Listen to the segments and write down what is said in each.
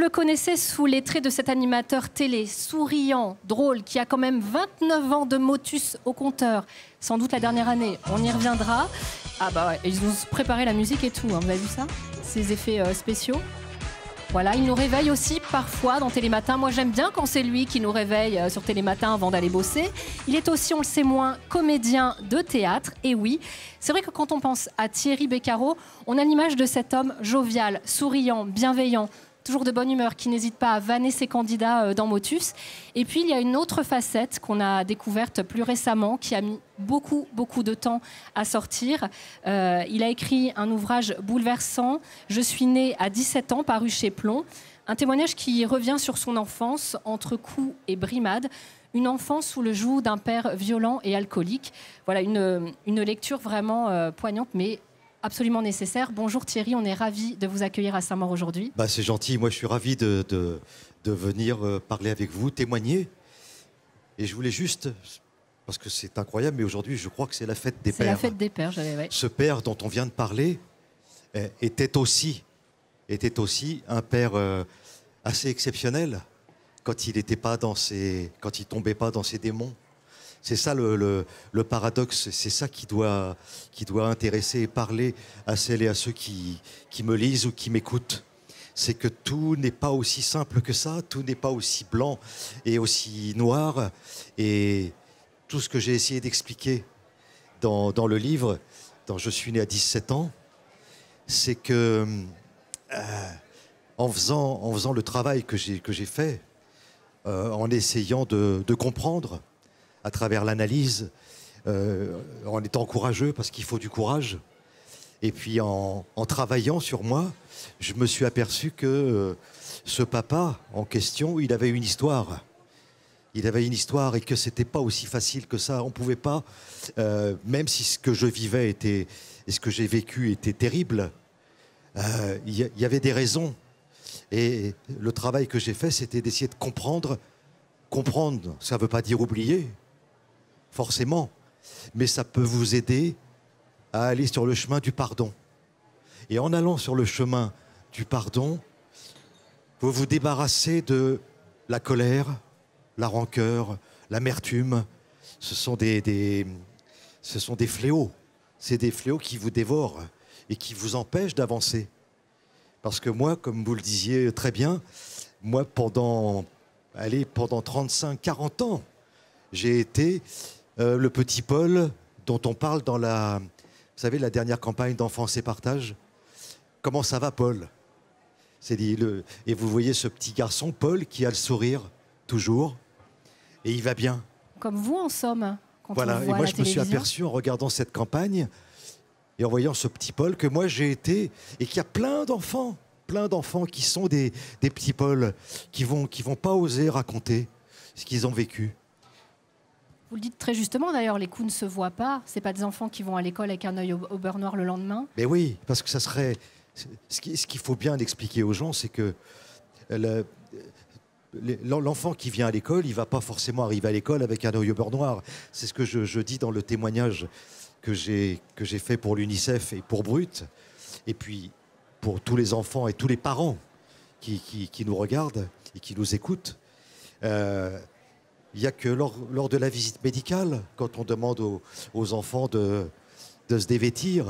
le connaissez sous les traits de cet animateur télé, souriant, drôle, qui a quand même 29 ans de motus au compteur. Sans doute la dernière année, on y reviendra. Ah bah ouais, ils ont préparé la musique et tout, hein. Vous avez vu ça? Ces effets spéciaux. Voilà, il nous réveille aussi parfois dans Télématin. Moi, j'aime bien quand c'est lui qui nous réveille sur Télématin avant d'aller bosser. Il est aussi, on le sait moins, comédien de théâtre. Et oui, c'est vrai que quand on pense à Thierry Beccaro, on a l'image de cet homme jovial, souriant, bienveillant, toujours de bonne humeur, qui n'hésite pas à vanner ses candidats dans Motus. Et puis, il y a une autre facette qu'on a découverte plus récemment, qui a mis beaucoup de temps à sortir. Il a écrit un ouvrage bouleversant, « Je suis né à 17 ans », paru chez Plomb. Un témoignage qui revient sur son enfance, entre coups et brimades. Une enfance sous le joug d'un père violent et alcoolique. Voilà, une lecture vraiment poignante, mais absolument nécessaire. Bonjour Thierry, on est ravis de vous accueillir à Saint-Maur aujourd'hui. Bah, c'est gentil, moi je suis ravi de venir parler avec vous, témoigner. Et je voulais juste, parce que c'est incroyable, mais aujourd'hui je crois que c'est la fête des pères. C'est la fête des pères, ouais. Ce père dont on vient de parler était aussi un père assez exceptionnel quand il n'était pas quand il tombait pas dans ses démons. C'est ça le paradoxe, c'est ça qui doit intéresser et parler à celles et à ceux qui me lisent ou qui m'écoutent. C'est que tout n'est pas aussi simple que ça, tout n'est pas aussi blanc et aussi noir. Et tout ce que j'ai essayé d'expliquer dans le livre, dans Je suis né à 17 ans, c'est que en faisant le travail que j'ai fait, en essayant de comprendre, à travers l'analyse, en étant courageux, parce qu'il faut du courage. Et puis en travaillant sur moi, je me suis aperçu que ce papa en question, il avait une histoire. Il avait une histoire et que c'était pas aussi facile que ça. On pouvait pas, même si ce que je vivais et ce que j'ai vécu était terrible, il y avait des raisons. Et le travail que j'ai fait, c'était d'essayer de comprendre. Comprendre, ça ne veut pas dire oublier, forcément, mais ça peut vous aider à aller sur le chemin du pardon. Et en allant sur le chemin du pardon, vous vous débarrassez de la colère, la rancœur, l'amertume. Ce sont des fléaux. C'est des fléaux qui vous dévorent et qui vous empêchent d'avancer. Parce que moi, comme vous le disiez très bien, moi, pendant 35-40 ans, j'ai été le petit Paul dont on parle dans vous savez, la dernière campagne d'Enfance et Partage. Comment ça va, Paul? Et vous voyez ce petit garçon, Paul, qui a le sourire, toujours, et il va bien. Comme vous, en somme, quand voilà. on le voit Et moi, à la je me suis télévision. aperçu en regardant cette campagne et en voyant ce petit Paul que moi j'ai été, et qu'il y a plein d'enfants qui sont des petits Paul, qui vont pas oser raconter ce qu'ils ont vécu. Vous le dites très justement d'ailleurs, les coups ne se voient pas. C'est pas des enfants qui vont à l'école avec un œil au beurre noir le lendemain. Mais oui, parce que ça serait... Ce qu'il faut bien expliquer aux gens, c'est que l'enfant qui vient à l'école, il ne va pas forcément arriver à l'école avec un œil au beurre noir. C'est ce que je dis dans le témoignage que j'ai fait pour l'UNICEF et pour Brut. Et puis, pour tous les enfants et tous les parents qui nous regardent et qui nous écoutent. Il n'y a que lors de la visite médicale, quand on demande aux enfants de se dévêtir,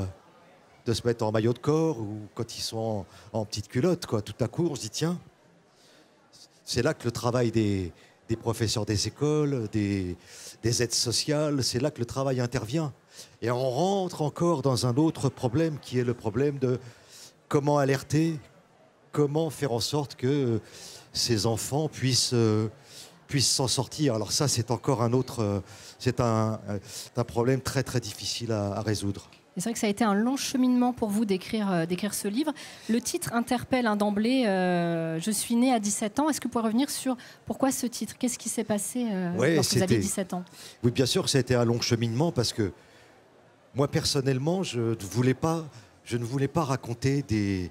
de se mettre en maillot de corps, ou quand ils sont en petite culotte, quoi. Tout à coup, on se dit, tiens, c'est là que le travail des professeurs des écoles, des aides sociales, c'est là que le travail intervient. Et on rentre encore dans un autre problème, qui est le problème de comment alerter, comment faire en sorte que ces enfants puissent s'en sortir. Alors ça, c'est encore c'est un problème très très difficile à résoudre. C'est vrai que ça a été un long cheminement pour vous d'écrire ce livre. Le titre interpelle d'emblée, Je suis né à 17 ans. Est-ce que vous pouvez revenir sur pourquoi ce titre? Qu'est-ce qui s'est passé lorsque vous aviez 17 ans? Oui, bien sûr, ça a été un long cheminement parce que moi, personnellement, je ne voulais pas raconter des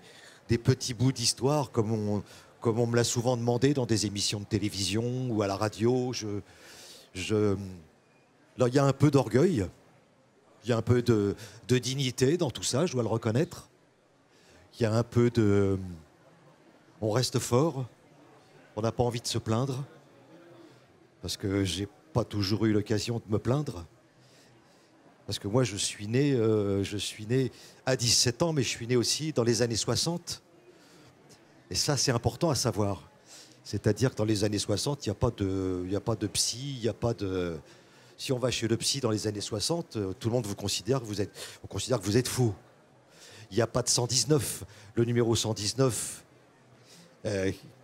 petits bouts d'histoire comme on me l'a souvent demandé dans des émissions de télévision ou à la radio. Là, il y a un peu d'orgueil. Il y a un peu de dignité dans tout ça, je dois le reconnaître. Il y a un peu de... on reste fort, on n'a pas envie de se plaindre, parce que j'ai pas toujours eu l'occasion de me plaindre. Parce que moi, je suis né à 17 ans, mais je suis né aussi dans les années 60. Et ça, c'est important à savoir. C'est-à-dire que dans les années 60, il n'y a pas de psy, il n'y a pas de... Si on va chez le psy dans les années 60, tout le monde vous considère que vous êtes fou. Il n'y a pas de 119. Le numéro 119,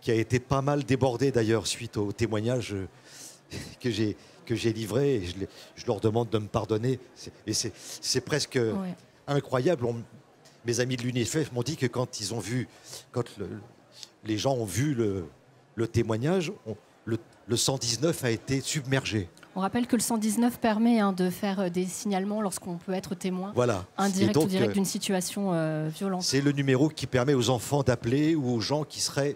qui a été pas mal débordé d'ailleurs suite au témoignage que j'ai livré, et je leur demande de me pardonner. C'est presque incroyable. Mes amis de l'UNICEF m'ont dit que quand les gens ont vu le témoignage, le 119 a été submergé. On rappelle que le 119 permet de faire des signalements lorsqu'on peut être témoin, voilà. Indirect ou direct d'une situation violente. C'est le numéro qui permet aux enfants d'appeler ou aux gens qui seraient...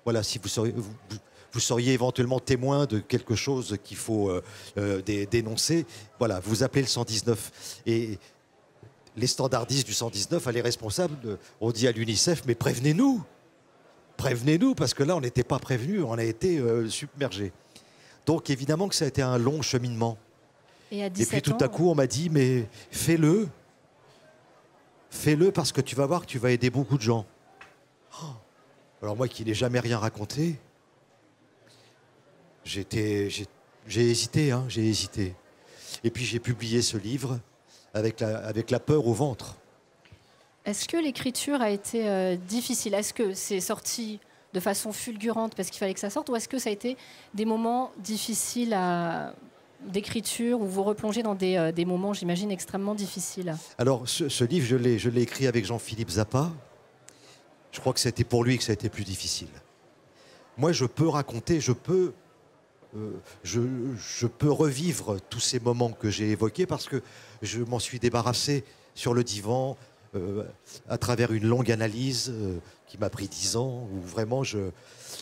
Voilà, si vous seriez éventuellement témoin de quelque chose qu'il faut dénoncer, voilà, vous appelez le 119. Et les standardistes du 119, les responsables, ont dit à l'UNICEF, mais prévenez-nous. Prévenez-nous, parce que là, on n'était pas prévenus, on a été submergés. Donc, évidemment que ça a été un long cheminement. Et puis, tout à coup, on m'a dit, mais fais-le. Fais-le, parce que tu vas voir que tu vas aider beaucoup de gens. Oh. Alors, moi qui n'ai jamais rien raconté, j'ai hésité, j'ai hésité. Et puis, j'ai publié ce livre avec la peur au ventre. Est-ce que l'écriture a été difficile? Est-ce que c'est sorti de façon fulgurante parce qu'il fallait que ça sorte, ou est-ce que ça a été des moments difficiles d'écriture, où vous replongez dans des moments, j'imagine, extrêmement difficiles? Alors, ce livre, je l'ai écrit avec Jean-Philippe Zappa. Je crois que c'était pour lui que ça a été plus difficile. Moi, je peux raconter, je peux revivre tous ces moments que j'ai évoqués, parce que je m'en suis débarrassé sur le divan, à travers une longue analyse qui m'a pris 10 ans, où vraiment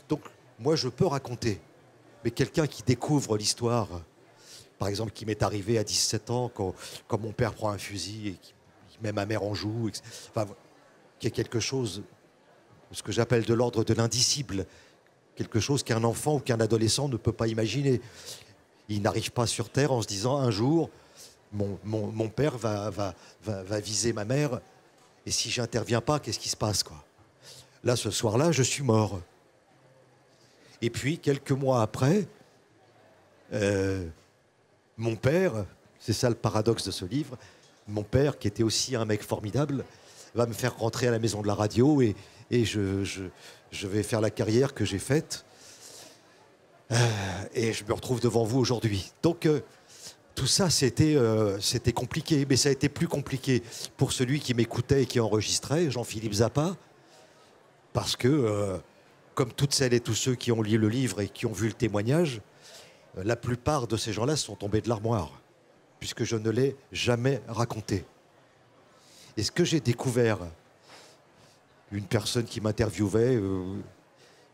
Donc, moi, je peux raconter. Mais quelqu'un qui découvre l'histoire, par exemple, qui m'est arrivé à 17 ans, quand mon père prend un fusil et qui met ma mère en joue, enfin, qu'il y a quelque chose, ce que j'appelle de l'ordre de l'indicible, quelque chose qu'un enfant ou qu'un adolescent ne peut pas imaginer. Il n'arrive pas sur Terre en se disant, un jour, mon père va viser ma mère, et si j'interviens pas, qu'est-ce qui se passe, quoi? Là, ce soir-là, je suis mort. Et puis, quelques mois après, mon père, c'est ça le paradoxe de ce livre, mon père, qui était aussi un mec formidable, va me faire rentrer à la maison de la radio, et je vais faire la carrière que j'ai faite. Et je me retrouve devant vous aujourd'hui. Donc, tout ça, c'était compliqué, mais ça a été plus compliqué pour celui qui m'écoutait et qui enregistrait, Jean-Philippe Zappa, parce que, comme toutes celles et tous ceux qui ont lu le livre et qui ont vu le témoignage, la plupart de ces gens-là sont tombés de l'armoire, puisque je ne l'ai jamais raconté. Et ce que j'ai découvert, une personne qui m'interviewait,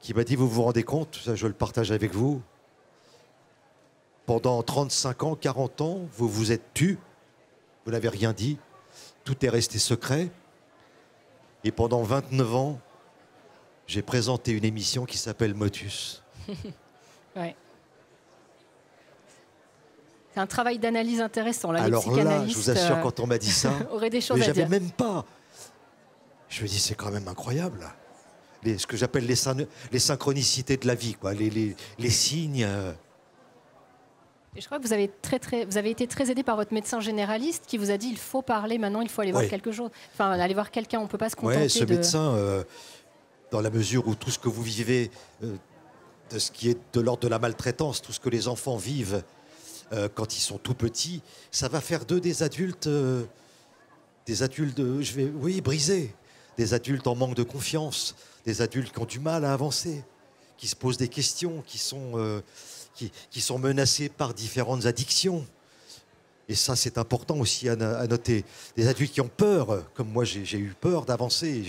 qui m'a dit, vous vous rendez compte, ça je le partage avec vous, pendant 35 ans, 40 ans, vous vous êtes tu, vous n'avez rien dit, tout est resté secret. Et pendant 29 ans, j'ai présenté une émission qui s'appelle Motus. Ouais. C'est un travail d'analyse intéressant. Là, alors là, je vous assure, quand on m'a dit ça, aurait des choses mais à dire. Même pas. Je me dis, c'est quand même incroyable. Ce que j'appelle les synchronicités de la vie, quoi, les signes. Et je crois que vous avez été très aidé par votre médecin généraliste qui vous a dit, il faut parler maintenant, il faut aller voir quelque chose. Enfin, aller voir quelqu'un, on ne peut pas se contenter de... ce médecin, dans la mesure où tout ce que vous vivez, de ce qui est de l'ordre de la maltraitance, tout ce que les enfants vivent quand ils sont tout petits, ça va faire d'eux des adultes, brisés, des adultes en manque de confiance, des adultes qui ont du mal à avancer, qui se posent des questions, qui sont menacés par différentes addictions. Et ça, c'est important aussi à noter. Des adultes qui ont peur, comme moi j'ai eu peur d'avancer.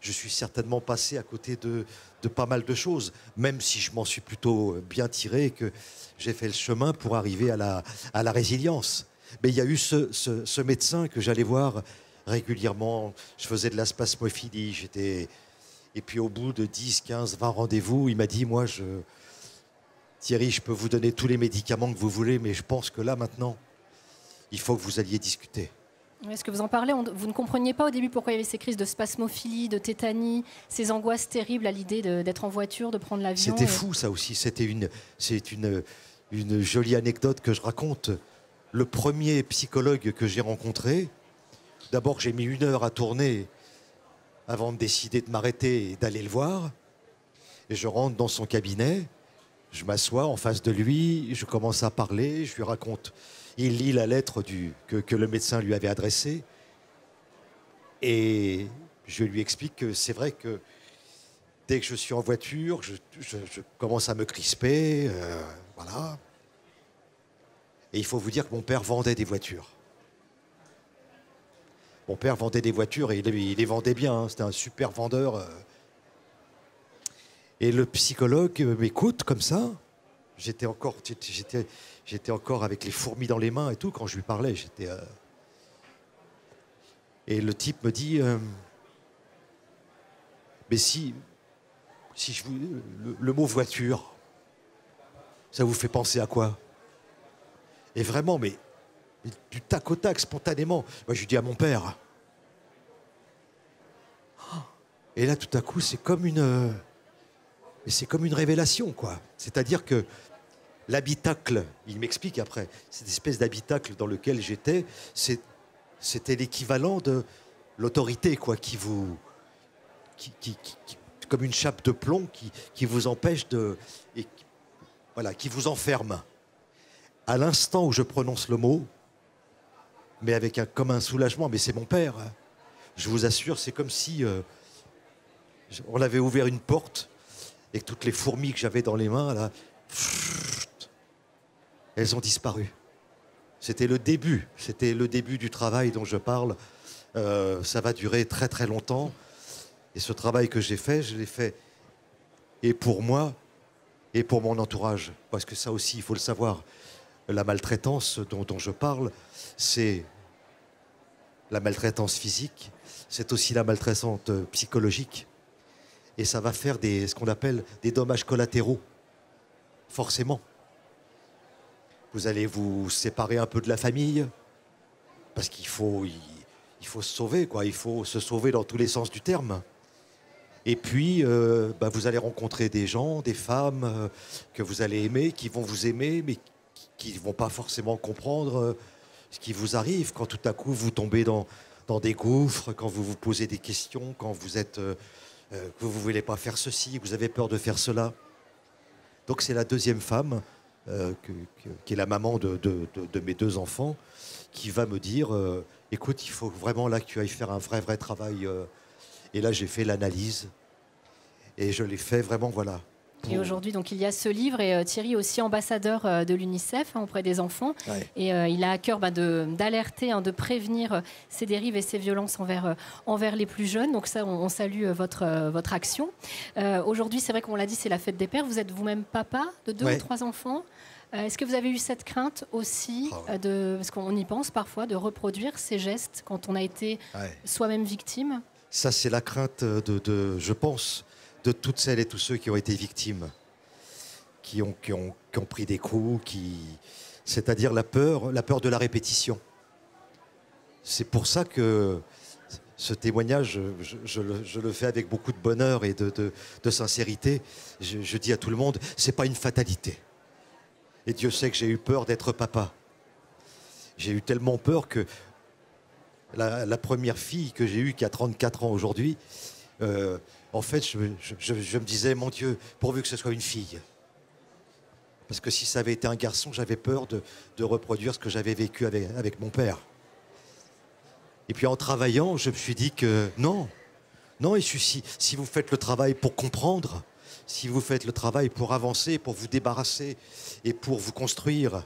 Je suis certainement passé à côté de pas mal de choses, même si je m'en suis plutôt bien tiré, que j'ai fait le chemin pour arriver à la résilience. Mais il y a eu ce médecin que j'allais voir régulièrement. Je faisais de la spasmophilie, Et puis au bout de 10, 15, 20 rendez-vous, il m'a dit, moi, Thierry, je peux vous donner tous les médicaments que vous voulez, mais je pense que là, maintenant, il faut que vous alliez discuter. Est-ce que vous en parlez? Vous ne compreniez pas au début pourquoi il y avait ces crises de spasmophilie, de tétanie, ces angoisses terribles à l'idée d'être en voiture, de prendre l'avion? C'était fou, ça aussi. C'est une jolie anecdote que je raconte. Le premier psychologue que j'ai rencontré, d'abord, j'ai mis 1 heure à tourner avant de décider de m'arrêter et d'aller le voir. Et je rentre dans son cabinet, je m'assois en face de lui, je commence à parler, je lui raconte. Il lit la lettre que le médecin lui avait adressée. Et je lui explique que c'est vrai que dès que je suis en voiture, je commence à me crisper. Voilà. Et il faut vous dire que mon père vendait des voitures. Mon père vendait des voitures et il les vendait bien. Hein. C'était un super vendeur. Et le psychologue m'écoute comme ça. J'étais encore avec les fourmis dans les mains et tout quand je lui parlais. Et le type me dit mais si le mot voiture, ça vous fait penser à quoi? Et vraiment, mais du tac au tac, spontanément. Moi, je lui dis à mon père. Et là, tout à coup, c'est comme une révélation, quoi. C'est-à-dire que l'habitacle, il m'explique après, cette espèce d'habitacle dans lequel j'étais, c'était l'équivalent de l'autorité, quoi, comme une chape de plomb qui vous empêche voilà, qui vous enferme. À l'instant où je prononce le mot, mais comme un soulagement, mais c'est mon père. Hein. Je vous assure, c'est comme si on avait ouvert une porte et que toutes les fourmis que j'avais dans les mains, là, elles ont disparu. C'était le début du travail dont je parle. Ça va durer très très longtemps. Et ce travail que j'ai fait, je l'ai fait et pour moi et pour mon entourage. Parce que ça aussi, il faut le savoir. La maltraitance dont je parle, c'est la maltraitance physique, c'est aussi la maltraitance psychologique. Et ça va faire ce qu'on appelle des dommages collatéraux, forcément. Vous allez vous séparer un peu de la famille, parce qu'il faut se sauver, quoi. Il faut se sauver dans tous les sens du terme. Et puis, vous allez rencontrer des gens, des femmes que vous allez aimer, qui vont vous aimer, mais qui ne vont pas forcément comprendre ce qui vous arrive quand tout à coup vous tombez dans des gouffres, quand vous vous posez des questions, quand vous êtes que vous ne voulez pas faire ceci, que vous avez peur de faire cela. Donc c'est la deuxième femme, qui est la maman de mes 2 enfants, qui va me dire écoute, il faut vraiment là que tu ailles faire un vrai travail. Et là j'ai fait l'analyse et je l'ai fait vraiment, voilà. Et aujourd'hui, donc, il y a ce livre et Thierry est aussi ambassadeur de l'UNICEF auprès des enfants. Ouais. Et il a à cœur d'alerter, de prévenir ces dérives et ces violences envers les plus jeunes. Donc ça, on salue votre action. Aujourd'hui, c'est vrai qu'on l'a dit, c'est la fête des pères. Vous êtes vous-même papa de 2 ou 3 enfants. Est-ce que vous avez eu cette crainte aussi, parce qu'on y pense parfois, de reproduire ces gestes quand on a été soi-même victime? Ça, c'est la crainte je pense, de toutes celles et tous ceux qui ont été victimes, qui ont pris des coups, c'est-à-dire la peur de la répétition. C'est pour ça que ce témoignage, je le fais avec beaucoup de bonheur et de sincérité. Je dis à tout le monde, c'est pas une fatalité. Et Dieu sait que j'ai eu peur d'être papa. J'ai eu tellement peur que la première fille que j'ai eue, qui a 34 ans aujourd'hui, en fait, je me disais, mon Dieu, pourvu que ce soit une fille. Parce que si ça avait été un garçon, j'avais peur de reproduire ce que j'avais vécu avec mon père. Et puis en travaillant, je me suis dit que non, il suffit, si vous faites le travail pour comprendre, si vous faites le travail pour avancer, pour vous débarrasser et pour vous construire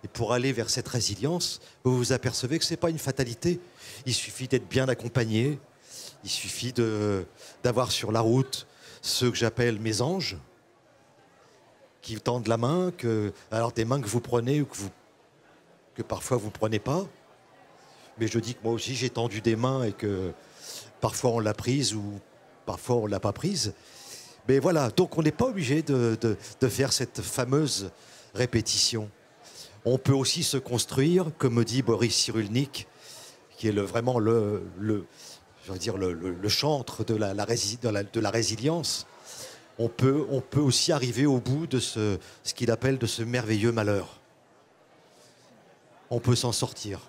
et pour aller vers cette résilience, vous vous apercevez que ce n'est pas une fatalité. Il suffit d'être bien accompagné. Il suffit d'avoir sur la route ceux que j'appelle mes anges, qui tendent la main, alors des mains que vous prenez ou que parfois vous ne prenez pas. Mais je dis que moi aussi j'ai tendu des mains et que parfois on l'a prise ou parfois on ne l'a pas prise. Mais voilà, donc on n'est pas obligé de faire cette fameuse répétition. On peut aussi se construire, comme me dit Boris Cyrulnik, qui est vraiment je veux dire le chantre de la résilience. On peut aussi arriver au bout de ce qu'il appelle de ce merveilleux malheur. On peut s'en sortir.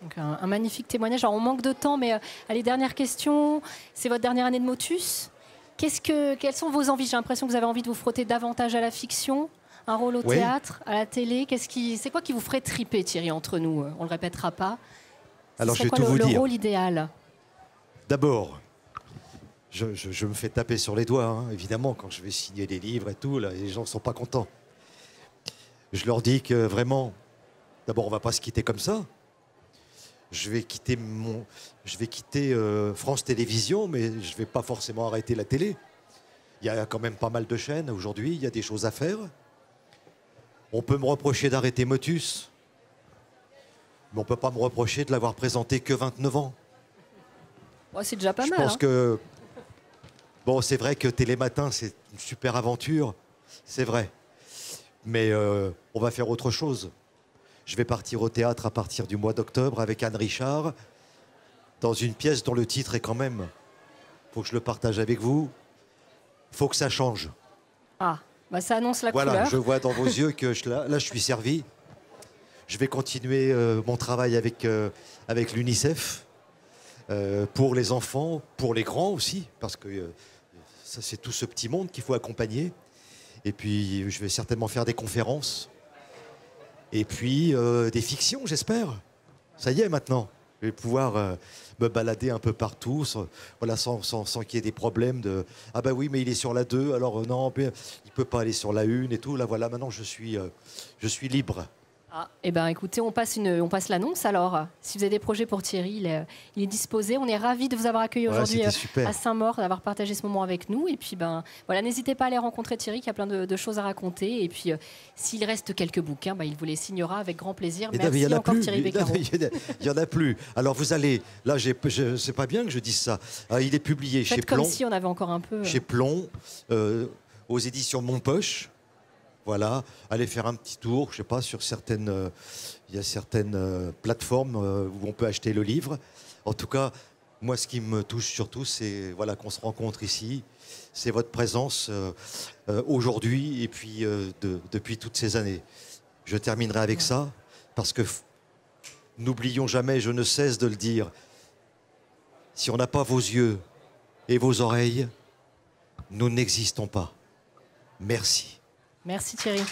Donc un magnifique témoignage. Alors on manque de temps, mais allez, dernière question. C'est votre dernière année de motus. Quelles sont vos envies? J'ai l'impression que vous avez envie de vous frotter davantage à la fiction, un rôle au théâtre, à la télé. C'est quoi qui vous ferait triper, Thierry, entre nous? On ne le répétera pas. Alors je vais tout vous dire. Le rôle idéal? D'abord, je me fais taper sur les doigts, hein, évidemment, quand je vais signer des livres et tout. Là, les gens ne sont pas contents. Je leur dis que vraiment, d'abord, on ne va pas se quitter comme ça. Je vais quitter France Télévisions, mais je ne vais pas forcément arrêter la télé. Il y a quand même pas mal de chaînes aujourd'hui, il y a des choses à faire. On peut me reprocher d'arrêter Motus, mais on ne peut pas me reprocher de l'avoir présenté que 29 ans. Ouais, c'est déjà pas mal. Je pense que... Bon, c'est vrai que Télématin, c'est une super aventure, c'est vrai. Mais on va faire autre chose. Je vais partir au théâtre à partir du mois d'octobre avec Anne Richard, dans une pièce dont le titre est quand même, il faut que je le partage avec vous, il faut que ça change. Ah, bah ça annonce la voilà, couleur. Je vois dans vos yeux que là, je suis servi. Je vais continuer mon travail avec l'UNICEF, pour les enfants, pour les grands aussi, parce que ça, c'est tout ce petit monde qu'il faut accompagner. Et puis, je vais certainement faire des conférences. Et puis, des fictions, j'espère. Ça y est, maintenant. Je vais pouvoir me balader un peu partout, sans qu'il y ait des problèmes de « Ah ben oui, mais il est sur la 2, alors non, il ne peut pas aller sur la 1 et tout. » Là, voilà, maintenant, je suis libre. Ah, eh ben, écoutez, on passe l'annonce alors. Si vous avez des projets pour Thierry, il est disposé. On est ravis de vous avoir accueilli aujourd'hui à Saint-Maur, d'avoir partagé ce moment avec nous. Et puis, voilà, n'hésitez pas à aller rencontrer Thierry, qui a plein de choses à raconter. Et puis, s'il reste quelques bouquins, il vous les signera avec grand plaisir. Merci encore, Thierry Beccaro. Il n'y en a plus. Alors, vous allez... Là, c'est pas bien que je dise ça. Il est publié chez Plomb. Comme si on avait encore un peu... Chez Plomb, aux éditions Monpoche. Voilà, allez faire un petit tour, je sais pas, sur certaines, il y a certaines plateformes où on peut acheter le livre. En tout cas, moi, ce qui me touche surtout, c'est voilà, qu'on se rencontre ici. C'est votre présence aujourd'hui et puis depuis toutes ces années. Je terminerai avec ça, parce que n'oublions jamais, je ne cesse de le dire, si on n'a pas vos yeux et vos oreilles, nous n'existons pas. Merci. Merci Thierry.